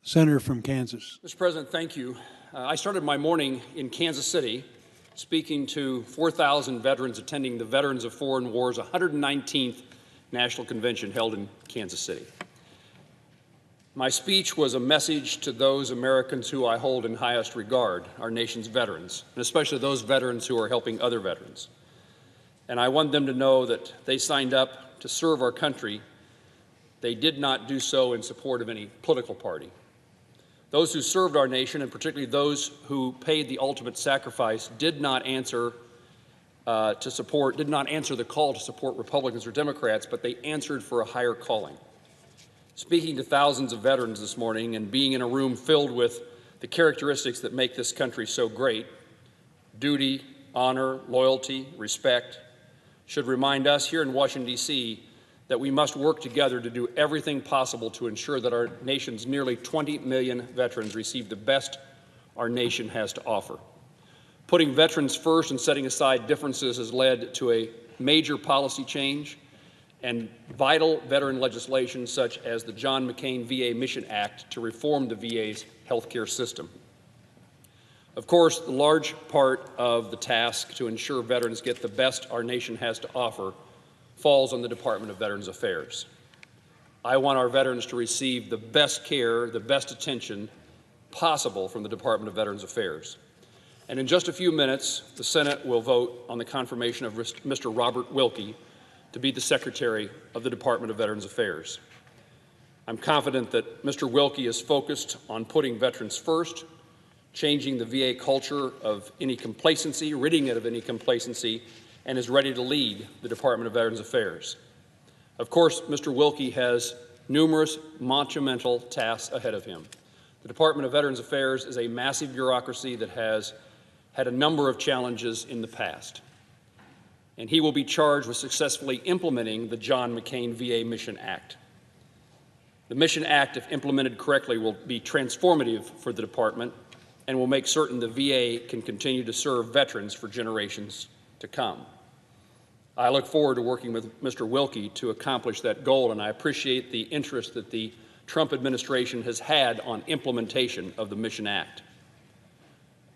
Senator from Kansas. Mr. President, thank you. I started my morning in Kansas City speaking to 4,000 veterans attending the Veterans of Foreign Wars 119th National Convention held in Kansas City. My speech was a message to those Americans who I hold in highest regard, our nation's veterans, and especially those veterans who are helping other veterans. And I want them to know that they signed up to serve our country. They did not do so in support of any political party. Those who served our nation, and particularly those who paid the ultimate sacrifice, did not answer the call to support Republicans or Democrats, but they answered for a higher calling. Speaking to thousands of veterans this morning and being in a room filled with the characteristics that make this country so great, duty, honor, loyalty, respect, should remind us here in Washington, D.C., that we must work together to do everything possible to ensure that our nation's nearly 20 million veterans receive the best our nation has to offer. Putting veterans first and setting aside differences has led to a major policy change and vital veteran legislation such as the John McCain VA Mission Act to reform the VA's healthcare system. Of course, the large part of the task to ensure veterans get the best our nation has to offer falls on the Department of Veterans Affairs. I want our veterans to receive the best care, the best attention possible from the Department of Veterans Affairs. And in just a few minutes, the Senate will vote on the confirmation of Mr. Robert Wilkie to be the Secretary of the Department of Veterans Affairs. I'm confident that Mr. Wilkie is focused on putting veterans first, changing the VA culture of any complacency, ridding it of any complacency, and is ready to lead the Department of Veterans Affairs. Of course, Mr. Wilkie has numerous monumental tasks ahead of him. The Department of Veterans Affairs is a massive bureaucracy that has had a number of challenges in the past, and he will be charged with successfully implementing the John McCain VA Mission Act. The Mission Act, if implemented correctly, will be transformative for the department and will make certain the VA can continue to serve veterans for generations to come. I look forward to working with Mr. Wilkie to accomplish that goal, and I appreciate the interest that the Trump administration has had on implementation of the Mission Act.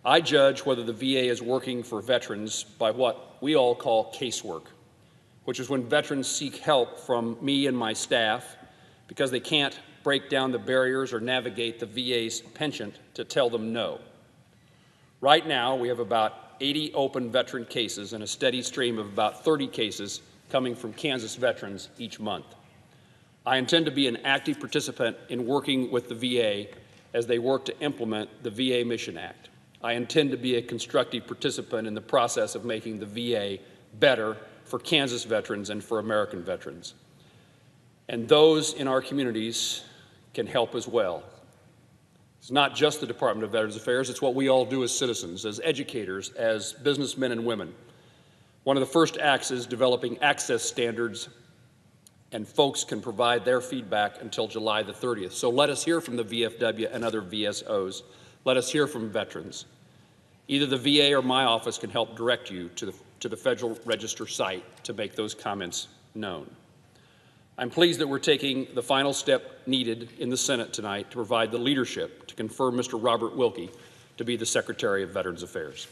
I judge whether the VA is working for veterans by what we all call casework, which is when veterans seek help from me and my staff because they can't break down the barriers or navigate the VA's penchant to tell them no. Right now, we have about 80 open veteran cases and a steady stream of about 30 cases coming from Kansas veterans each month. I intend to be an active participant in working with the VA as they work to implement the VA Mission Act. I intend to be a constructive participant in the process of making the VA better for Kansas veterans and for American veterans. And those in our communities can help as well. It's not just the Department of Veterans Affairs, it's what we all do as citizens, as educators, as businessmen and women. One of the first acts is developing access standards, and folks can provide their feedback until July the 30th. So let us hear from the VFW and other VSOs. Let us hear from veterans. Either the VA or my office can help direct you to the Federal Register site to make those comments known. I'm pleased that we're taking the final step needed in the Senate tonight to provide the leadership to confirm Mr. Robert Wilkie to be the Secretary of Veterans Affairs.